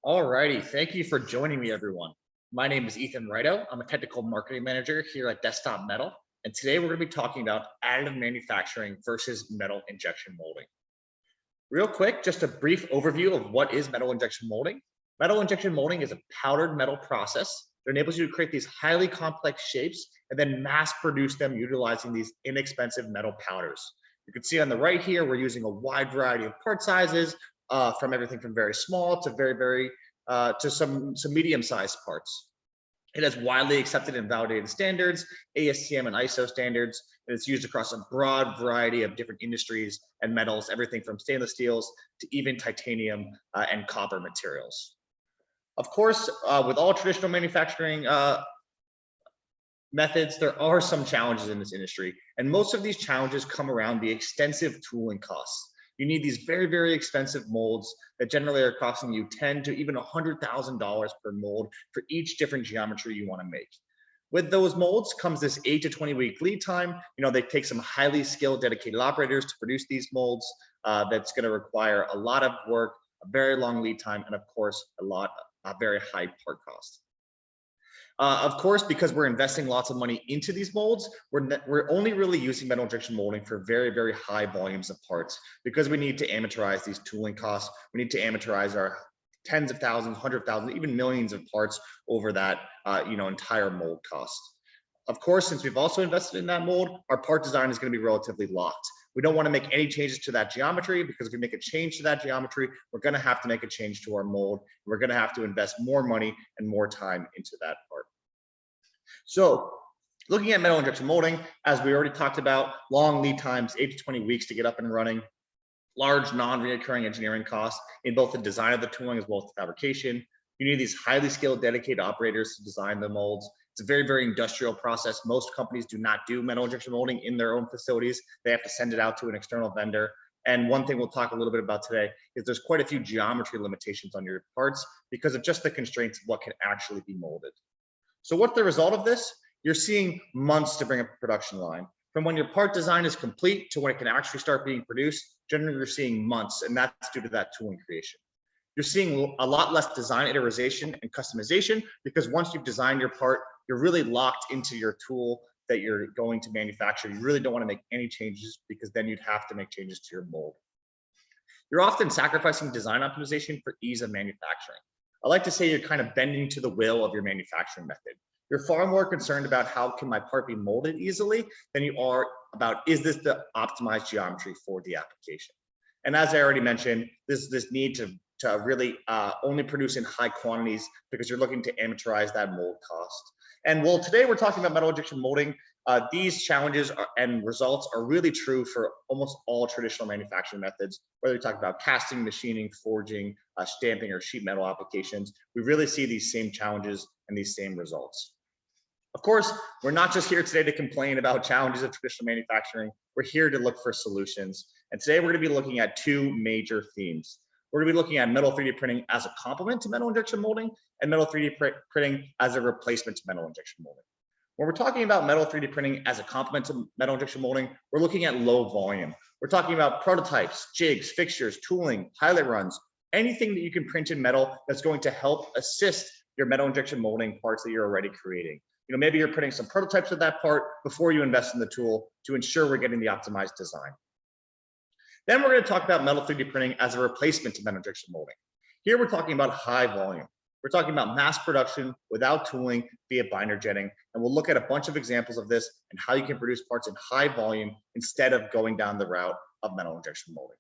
Alrighty, thank you for joining me, everyone. My name is Ethan Righto. I'm a technical marketing manager here at Desktop Metal, and today we're going to be talking about additive manufacturing versus metal injection molding. Real quick, just a brief overview of what is metal injection molding. Metal injection molding is a powdered metal process that enables you to create these highly complex shapes and then mass produce them utilizing these inexpensive metal powders. You can see on the right here, we're using a wide variety of part sizes, from everything from very small to very to some medium-sized parts. It has widely accepted and validated standards, ASTM and ISO standards, and it's used across a broad variety of different industries and metals, everything from stainless steels to even titanium and copper materials. Of course, with all traditional manufacturing methods, there are some challenges in this industry, and most of these challenges come around the extensive tooling costs. You need these very expensive molds that generally are costing you $10,000 to even $100,000 per mold for each different geometry you want to make. With those molds comes this 8 to 20 week lead time. They take some highly skilled, dedicated operators to produce these molds. That's going to require a lot of work, a very long lead time, and of course, a very high part cost. Of course, because we're investing lots of money into these molds, we're only really using metal injection molding for very high volumes of parts because we need to amortize these tooling costs. We need to amortize our tens of thousands, hundreds of thousands, even millions of parts over that entire mold cost. Of course, since we've also invested in that mold, our part design is going to be relatively locked. We don't want to make any changes to that geometry because if we make a change to that geometry, we're going to have to make a change to our mold. We're going to have to invest more money and more time into that part. So looking at metal injection molding, as we already talked about, long lead times, 8 to 20 weeks to get up and running, large non-recurring engineering costs in both the design of the tooling as well as the fabrication. You need these highly skilled, dedicated operators to design the molds. It's a very industrial process. Most companies do not do metal injection molding in their own facilities. They have to send it out to an external vendor. And one thing we'll talk a little bit about today is there's quite a few geometry limitations on your parts because of just the constraints of what can actually be molded. So what's the result of this? You're seeing months to bring up a production line. From when your part design is complete to when it can actually start being produced, generally you're seeing months, and that's due to that tooling creation. You're seeing a lot less design iteration and customization because once you've designed your part, you're really locked into your tool that you're going to manufacture. You really don't want to make any changes because then you'd have to make changes to your mold. You're often sacrificing design optimization for ease of manufacturing. I like to say you're kind of bending to the will of your manufacturing method. You're far more concerned about how can my part be molded easily than you are about, is this the optimized geometry for the application? And as I already mentioned, this need to really only produce in high quantities because you're looking to amortize that mold cost. And well, today we're talking about metal injection molding. These challenges and results are really true for almost all traditional manufacturing methods, whether you talk about casting, machining, forging, stamping, or sheet metal applications. We really see these same challenges and these same results. Of course, we're not just here today to complain about challenges of traditional manufacturing. We're here to look for solutions. And today we're going to be looking at two major themes. We're going to be looking at metal 3D printing as a complement to metal injection molding and metal 3D printing as a replacement to metal injection molding. When we're talking about metal 3D printing as a complement to metal injection molding, we're looking at low volume. We're talking about prototypes, jigs, fixtures, tooling, pilot runs, anything that you can print in metal that's going to help assist your metal injection molding parts that you're already creating. Maybe you're printing some prototypes of that part before you invest in the tool to ensure we're getting the optimized design. Then we're going to talk about metal 3D printing as a replacement to metal injection molding. Here we're talking about high volume. We're talking about mass production without tooling via binder jetting, and we'll look at a bunch of examples of this and how you can produce parts in high volume instead of going down the route of metal injection molding.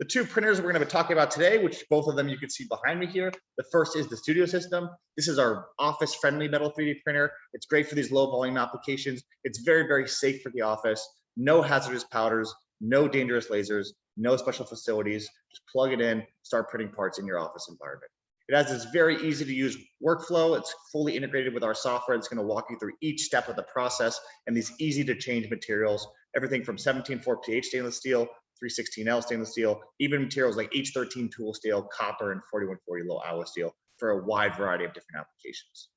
The two printers we're going to be talking about today, which both of them you can see behind me here. The first is the Studio System. This is our office-friendly metal 3D printer. It's great for these low-volume applications. It's very safe for the office. No hazardous powders, no dangerous lasers, no special facilities. Just plug it in, start printing parts in your office environment. It has this very easy to use workflow. It's fully integrated with our software. It's going to walk you through each step of the process and these easy to change materials, everything from 17.4 pH stainless steel, 316L stainless steel, even materials like H13 tool steel, copper, and 4140 low alloy steel for a wide variety of different applications.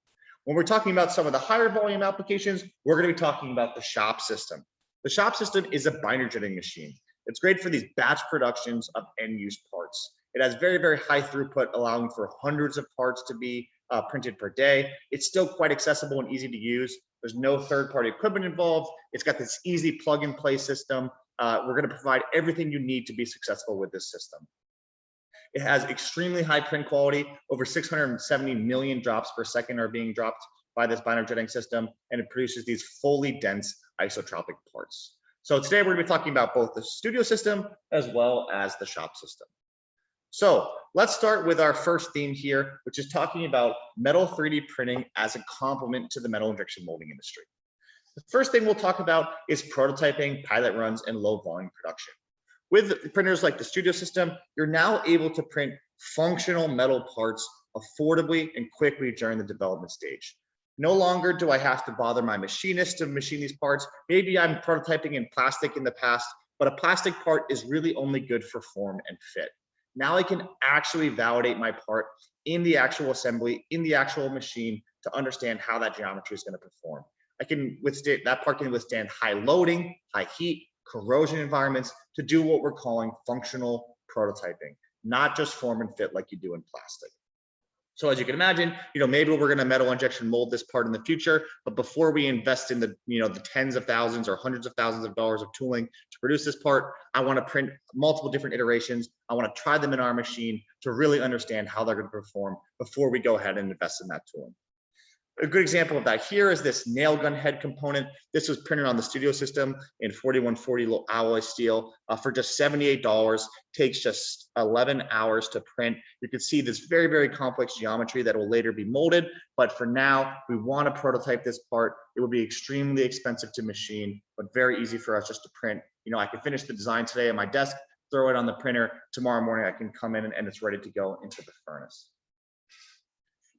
When we're talking about some of the higher volume applications, we're going to be talking about the shop system. The shop system is a binder jetting machine. It's great for these batch productions of end use parts. It has very, very high throughput, allowing for hundreds of parts to be printed per day. It's still quite accessible and easy to use. There's no third-party equipment involved. It's got this easy plug-and-play system. We're going to provide everything you need to be successful with this system. It has extremely high print quality. Over 670 million drops per second are being dropped by this binder jetting system, and it produces these fully dense isotropic parts. So today we're going to be talking about both the studio system as well as the shop system. So let's start with our first theme here, which is talking about metal 3D printing as a complement to the metal injection molding industry. The first thing we'll talk about is prototyping, pilot runs, and low volume production. With printers like the studio system, you're now able to print functional metal parts affordably and quickly during the development stage. No longer do I have to bother my machinist to machine these parts. Maybe I'm prototyping in plastic in the past, but a plastic part is really only good for form and fit. Now I can actually validate my part in the actual assembly, in the actual machine, to understand how that geometry is going to perform. That part can withstand high loading, high heat, corrosion environments to do what we're calling functional prototyping, not just form and fit like you do in plastic. So as you can imagine, maybe we're going to metal injection mold this part in the future, but before we invest in the tens of thousands or hundreds of thousands of dollars of tooling to produce this part, I want to print multiple different iterations. I want to try them in our machine to really understand how they're going to perform before we go ahead and invest in that tooling. A good example of that here is this nail gun head component. This was printed on the studio system in 4140 low alloy steel for just $78. Takes just 11 hours to print. You can see this very, very complex geometry that will later be molded. But for now, we want to prototype this part. It would be extremely expensive to machine, but very easy for us just to print. I can finish the design today at my desk, throw it on the printer. Tomorrow morning, I can come in and it's ready to go into the furnace.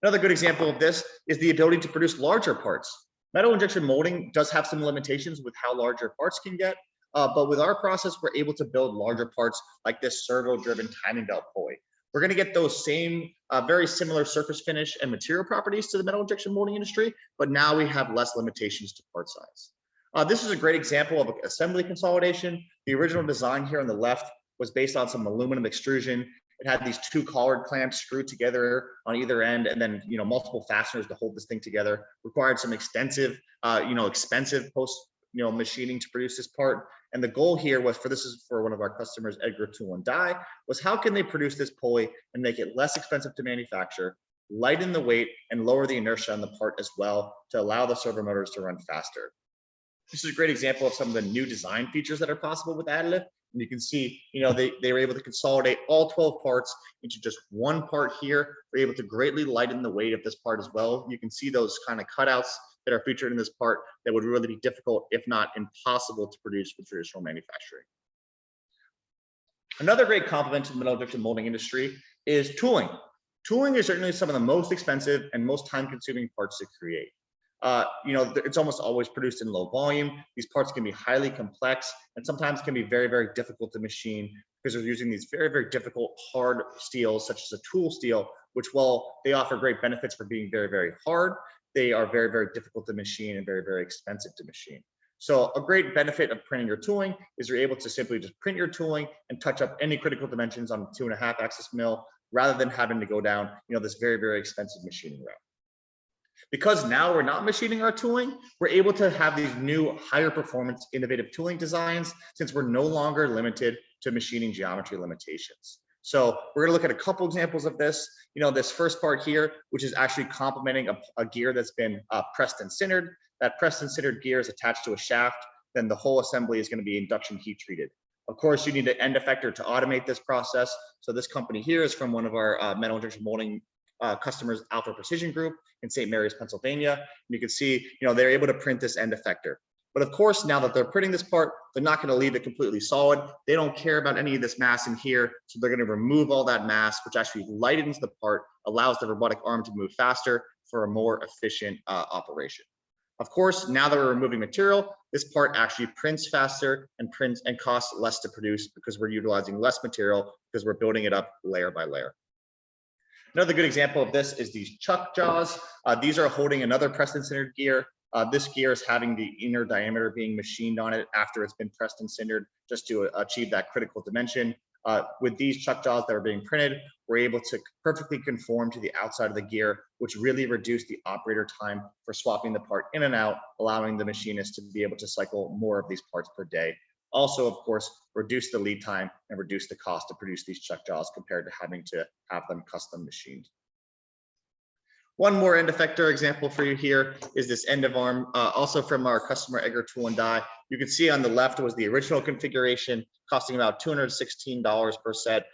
Another good example of this is the ability to produce larger parts. Metal injection molding does have some limitations with how large your parts can get, but with our process, we're able to build larger parts like this servo-driven timing belt pulley. We're going to get those same, very similar surface finish and material properties to the metal injection molding industry, but now we have less limitations to part size. This is a great example of assembly consolidation. The original design here on the left was based on some aluminum extrusion. It had these two collared clamps screwed together on either end, and then multiple fasteners to hold this thing together. Required some extensive, expensive post machining to produce this part. And the goal here was this is for one of our customers, Edgar Tool and Die, was how can they produce this pulley and make it less expensive to manufacture, lighten the weight, and lower the inertia on the part as well to allow the servo motors to run faster. This is a great example of some of the new design features that are possible with additive. And you can see, they were able to consolidate all 12 parts into just one part here. We're able to greatly lighten the weight of this part as well. You can see those kind of cutouts that are featured in this part that would really be difficult, if not impossible, to produce with traditional manufacturing. Another great complement to the metal injection molding industry is tooling. Tooling is certainly some of the most expensive and most time-consuming parts to create. It's almost always produced in low volume. These parts can be highly complex and sometimes can be very, very difficult to machine because they're using these very, very difficult hard steels, such as a tool steel, which, while they offer great benefits for being very, very hard, they are very, very difficult to machine and very, very expensive to machine. So a great benefit of printing your tooling is you're able to simply just print your tooling and touch up any critical dimensions on a 2.5 axis mill rather than having to go down, this very, very expensive machining route. Because now we're not machining our tooling, we're able to have these new higher performance innovative tooling designs since we're no longer limited to machining geometry limitations. So we're going to look at a couple examples of this. This first part here, which is actually complementing a gear that's been pressed and sintered. That pressed and sintered gear is attached to a shaft. Then the whole assembly is going to be induction heat treated. Of course, you need an end effector to automate this process. So this company here is from one of our metal injection molding customers, Alpha Precision Group in St. Mary's, Pennsylvania. And you can see, they're able to print this end effector. But of course, now that they're printing this part, they're not going to leave it completely solid. They don't care about any of this mass in here. So they're going to remove all that mass, which actually lightens the part, allows the robotic arm to move faster for a more efficient operation. Of course, now that we're removing material, this part actually prints faster and costs less to produce because we're utilizing less material because we're building it up layer by layer. Another good example of this is these chuck jaws. These are holding another pressed and sintered gear. This gear is having the inner diameter being machined on it after it's been pressed and sintered just to achieve that critical dimension. With these chuck jaws that are being printed, we're able to perfectly conform to the outside of the gear, which really reduced the operator time for swapping the part in and out, allowing the machinist to be able to cycle more of these parts per day. Also, of course, reduce the lead time and reduce the cost to produce these chuck jaws compared to having to have them custom machined. One more end effector example for you here is this end of arm, also from our customer Egger Tool and Die. You can see on the left was the original configuration, costing about $216 per set,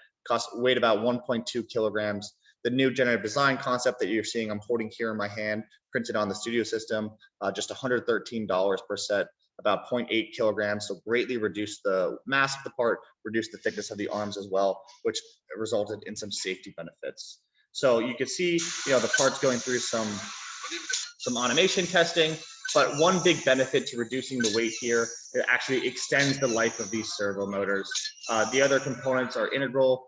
weighed about 1.2 kilograms. The new generative design concept that you're seeing, I'm holding here in my hand, printed on the studio system, just $113 per set, about 0.8 kilograms, so greatly reduced the mass of the part, reduced the thickness of the arms as well, which resulted in some safety benefits. So you can see, the parts going through some automation testing, but one big benefit to reducing the weight here, it actually extends the life of these servo motors. The other components are integral,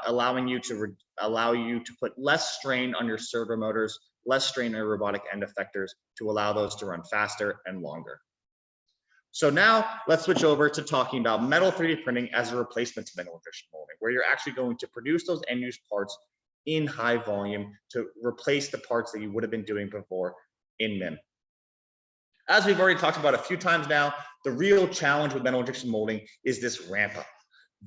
allowing you to put less strain on your servo motors, less strain on your robotic end effectors to allow those to run faster and longer. So now let's switch over to talking about metal 3D printing as a replacement to metal injection molding, where you're actually going to produce those end use parts in high volume to replace the parts that you would have been doing before in MIM. As we've already talked about a few times now, the real challenge with metal injection molding is this ramp up.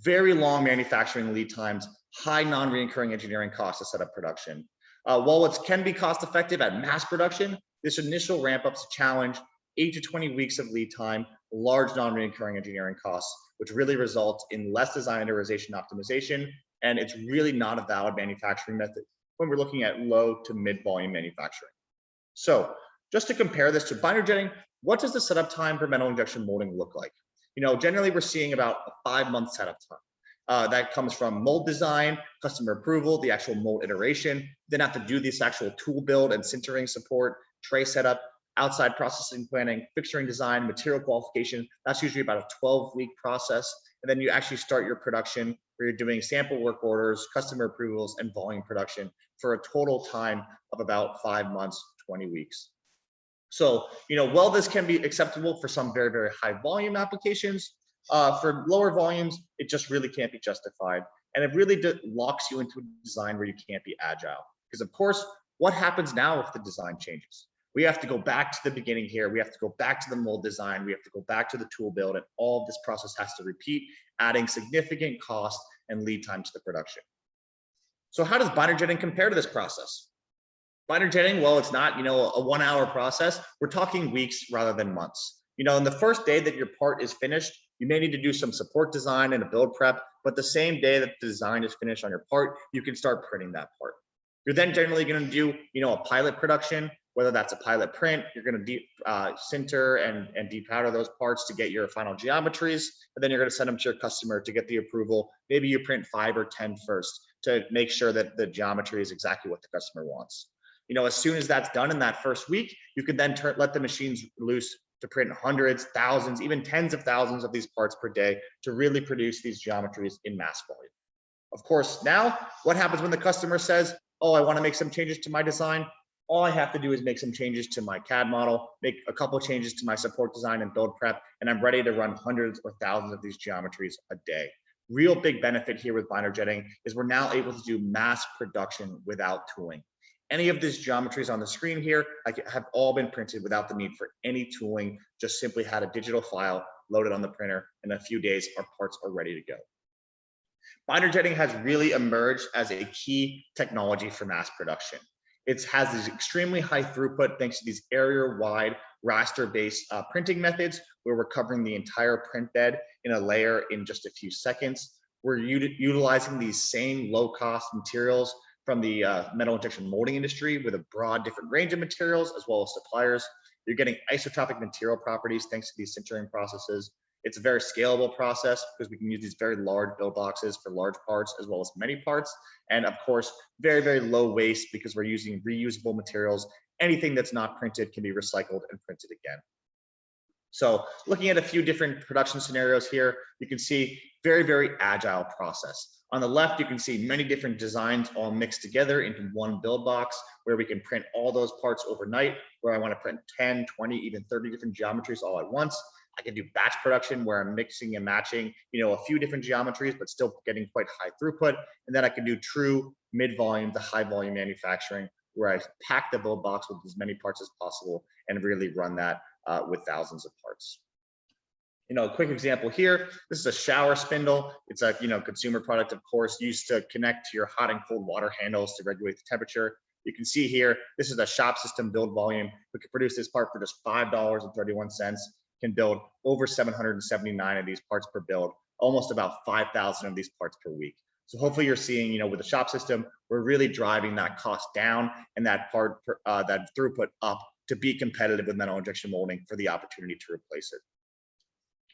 Very long manufacturing lead times, high non-recurring engineering costs to set up production. While it can be cost effective at mass production, this initial ramp up's a challenge, 8 to 20 weeks of lead time, large non-recurring engineering costs, which really results in less design and iteration optimization, and it's really not a valid manufacturing method when we're looking at low to mid volume manufacturing. So just to compare this to binder jetting, what does the setup time for metal injection molding look like? Generally we're seeing about a 5-month setup time. That comes from mold design, customer approval, the actual mold iteration, then have to do this actual tool build and sintering support, tray setup, outside processing planning, fixturing design, material qualification. That's usually about a 12-week process. And then you actually start your production where you're doing sample work orders, customer approvals, and volume production for a total time of about 5 months, 20 weeks. So, while this can be acceptable for some very, very high volume applications, for lower volumes, it just really can't be justified. And it really locks you into a design where you can't be agile. Because of course, what happens now if the design changes? We have to go back to the beginning here. We have to go back to the mold design. We have to go back to the tool build, and all of this process has to repeat, adding significant cost and lead time to the production. So how does binder jetting compare to this process? Binder jetting, well, it's not, a 1-hour process. We're talking weeks rather than months. In the first day that your part is finished, you may need to do some support design and a build prep, but the same day that the design is finished on your part, you can start printing that part. You're then generally going to do, a pilot production, whether that's a pilot print. You're going to sinter and depowder those parts to get your final geometries, and then you're going to send them to your customer to get the approval. Maybe you print 5 or 10 first to make sure that the geometry is exactly what the customer wants. As soon as that's done in that first week, you can then let the machines loose to print hundreds, thousands, even tens of thousands of these parts per day to really produce these geometries in mass volume. Of course, now what happens when the customer says, oh, I want to make some changes to my design? All I have to do is make some changes to my CAD model, make a couple changes to my support design and build prep, and I'm ready to run hundreds or thousands of these geometries a day. Real big benefit here with binder jetting is we're now able to do mass production without tooling. Any of these geometries on the screen here have all been printed without the need for any tooling, just simply had a digital file loaded on the printer. In a few days, our parts are ready to go. Binder jetting has really emerged as a key technology for mass production. It has these extremely high throughput thanks to these area-wide raster-based printing methods where we're covering the entire print bed in a layer in just a few seconds. We're utilizing these same low-cost materials from the metal injection molding industry with a broad different range of materials as well as suppliers. You're getting isotropic material properties thanks to these sintering processes. It's a very scalable process because we can use these very large build boxes for large parts as well as many parts. And of course, very, very low waste because we're using reusable materials. Anything that's not printed can be recycled and printed again. So looking at a few different production scenarios here, you can see very, very agile process. On the left, you can see many different designs all mixed together into one build box where we can print all those parts overnight, where I want to print 10, 20, even 30 different geometries all at once. I can do batch production where I'm mixing and matching, a few different geometries, but still getting quite high throughput. And then I can do true mid-volume to high volume manufacturing where I pack the build box with as many parts as possible and really run that with thousands of parts. A quick example here, this is a shower spindle. It's a, consumer product, of course, used to connect to your hot and cold water handles to regulate the temperature. You can see here, this is a shop system build volume. We could produce this part for just $5.31, can build over 779 of these parts per build, almost about 5,000 of these parts per week. So hopefully you're seeing, with the shop system, we're really driving that cost down and that that throughput up to be competitive with metal injection molding for the opportunity to replace it.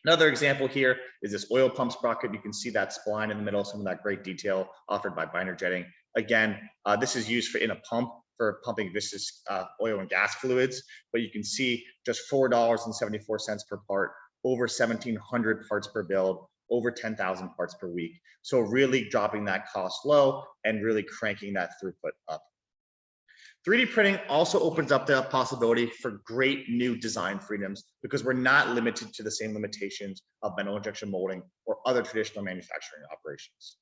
Another example here is this oil pump sprocket. You can see that spline in the middle, some of that great detail offered by binder jetting. Again, this is used in a pump for pumping viscous oil and gas fluids, but you can see just $4.74 per part, over 1,700 parts per build, over 10,000 parts per week. So really dropping that cost low and really cranking that throughput up. 3D printing also opens up the possibility for great new design freedoms because we're not limited to the same limitations of metal injection molding or other traditional manufacturing operations.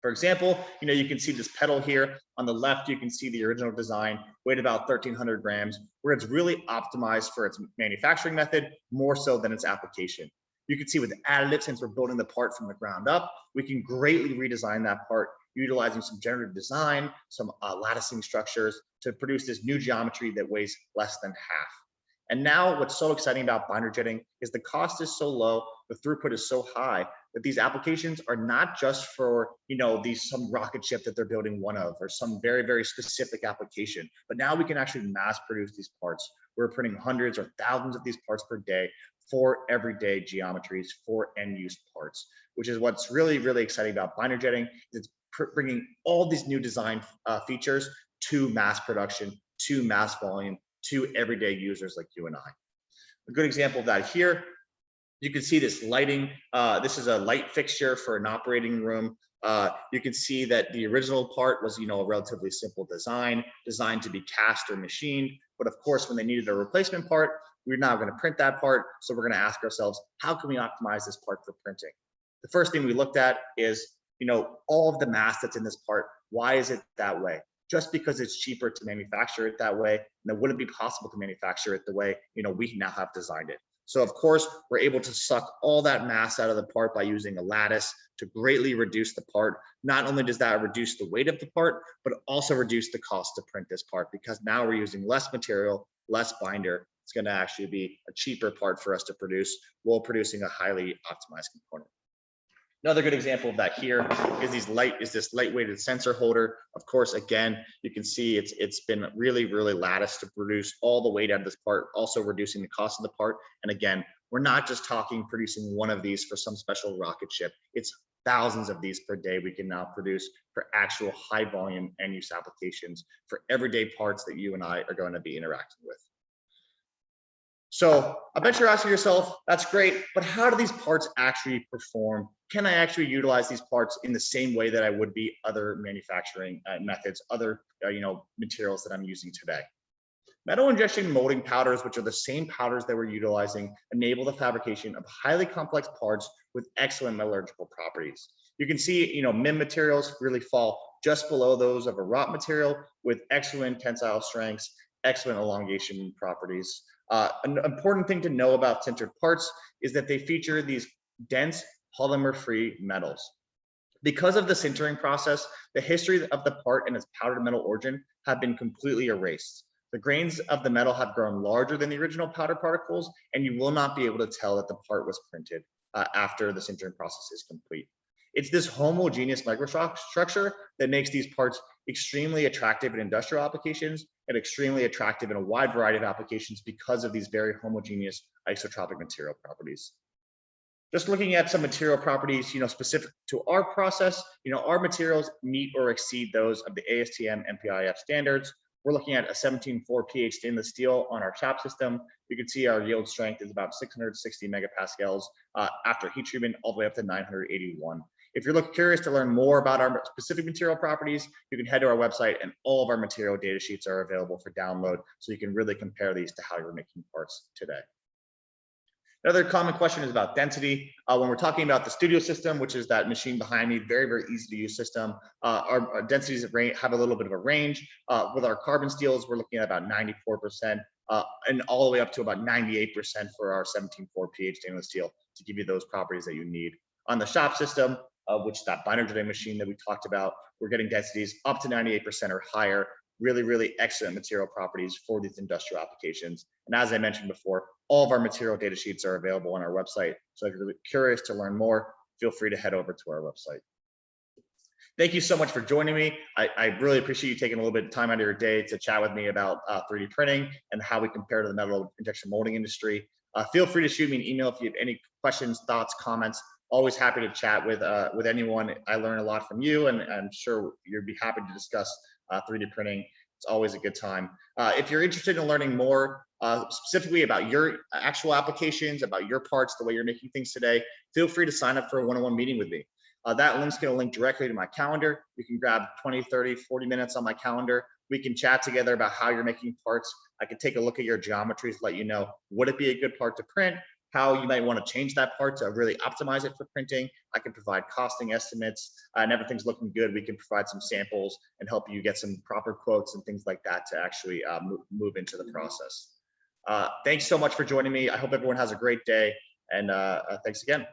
For example, you can see this pedal here. On the left, you can see the original design, weighed about 1,300 grams, where it's really optimized for its manufacturing method more so than its application. You can see with additive, since we're building the part from the ground up, we can greatly redesign that part utilizing some generative design, some latticing structures to produce this new geometry that weighs less than half. And now what's so exciting about binder jetting is the cost is so low, the throughput is so high that these applications are not just for, some rocket ship that they're building one of or some very, very specific application, but now we can actually mass produce these parts. We're printing hundreds or thousands of these parts per day for everyday geometries, for end use parts, which is what's really, really exciting about binder jetting. It's bringing all these new design features to mass production, to mass volume, to everyday users like you and I. A good example of that here, you can see this lighting. This is a light fixture for an operating room. You can see that the original part was, a relatively simple design, designed to be cast or machined. But of course, when they needed a replacement part, we're now going to print that part. So we're going to ask ourselves, how can we optimize this part for printing? The first thing we looked at is, all of the mass that's in this part. Why is it that way? Just because it's cheaper to manufacture it that way, and it wouldn't be possible to manufacture it the way, we now have designed it. So of course, we're able to suck all that mass out of the part by using a lattice to greatly reduce the part. Not only does that reduce the weight of the part, but also reduce the cost to print this part because now we're using less material, less binder. It's going to actually be a cheaper part for us to produce while producing a highly optimized component. Another good example of that here is this lightweighted sensor holder. Of course, again, you can see it's been really, really latticed to produce all the weight out of this part, also reducing the cost of the part. And again, we're not just talking producing one of these for some special rocket ship. It's thousands of these per day we can now produce for actual high volume end use applications for everyday parts that you and I are going to be interacting with. So I bet you're asking yourself, that's great, but how do these parts actually perform? Can I actually utilize these parts in the same way that I would be other manufacturing methods, other materials that I'm using today? Metal injection molding powders, which are the same powders that we're utilizing, enable the fabrication of highly complex parts with excellent metallurgical properties. You can see, MIM materials really fall just below those of a wrought material with excellent tensile strengths, excellent elongation properties. An important thing to know about sintered parts is that they feature these dense polymer-free metals. Because of the sintering process, the history of the part and its powdered metal origin have been completely erased. The grains of the metal have grown larger than the original powder particles, and you will not be able to tell that the part was printed after the sintering process is complete. It's this homogeneous microstructure that makes these parts extremely attractive in industrial applications and extremely attractive in a wide variety of applications because of these very homogeneous isotropic material properties. Just looking at some material properties, specific to our process, our materials meet or exceed those of the ASTM MPIF standards. We're looking at a 17.4 pH stainless steel on our chop system. You can see our yield strength is about 660 megapascals after heat treatment, all the way up to 981. If you're curious to learn more about our specific material properties, you can head to our website, and all of our material data sheets are available for download, so you can really compare these to how you're making parts today. Another common question is about density. When we're talking about the studio system, which is that machine behind me, very, very easy to use system, our densities have a little bit of a range. With our carbon steels, we're looking at about 94%, and all the way up to about 98% for our 17.4 pH stainless steel to give you those properties that you need. On the shop system, which is that binder jetting machine that we talked about, we're getting densities up to 98% or higher. Really, really excellent material properties for these industrial applications. And as I mentioned before, all of our material data sheets are available on our website. So if you're curious to learn more, feel free to head over to our website. Thank you so much for joining me. I really appreciate you taking a little bit of time out of your day to chat with me about 3D printing and how we compare to the metal injection molding industry. Feel free to shoot me an email if you have any questions, thoughts, comments. Always happy to chat with anyone. I learn a lot from you, and I'm sure you'd be happy to discuss 3D printing. It's always a good time. If you're interested in learning more specifically about your actual applications, about your parts, the way you're making things today, feel free to sign up for a one-on-one meeting with me. That link's going to link directly to my calendar. You can grab 20, 30, 40 minutes on my calendar. We can chat together about how you're making parts. I can take a look at your geometries, let you know, would it be a good part to print? How you might want to change that part to really optimize it for printing. I can provide costing estimates, and everything's looking good. We can provide some samples and help you get some proper quotes and things like that to actually move into the process. Thanks so much for joining me. I hope everyone has a great day, and thanks again.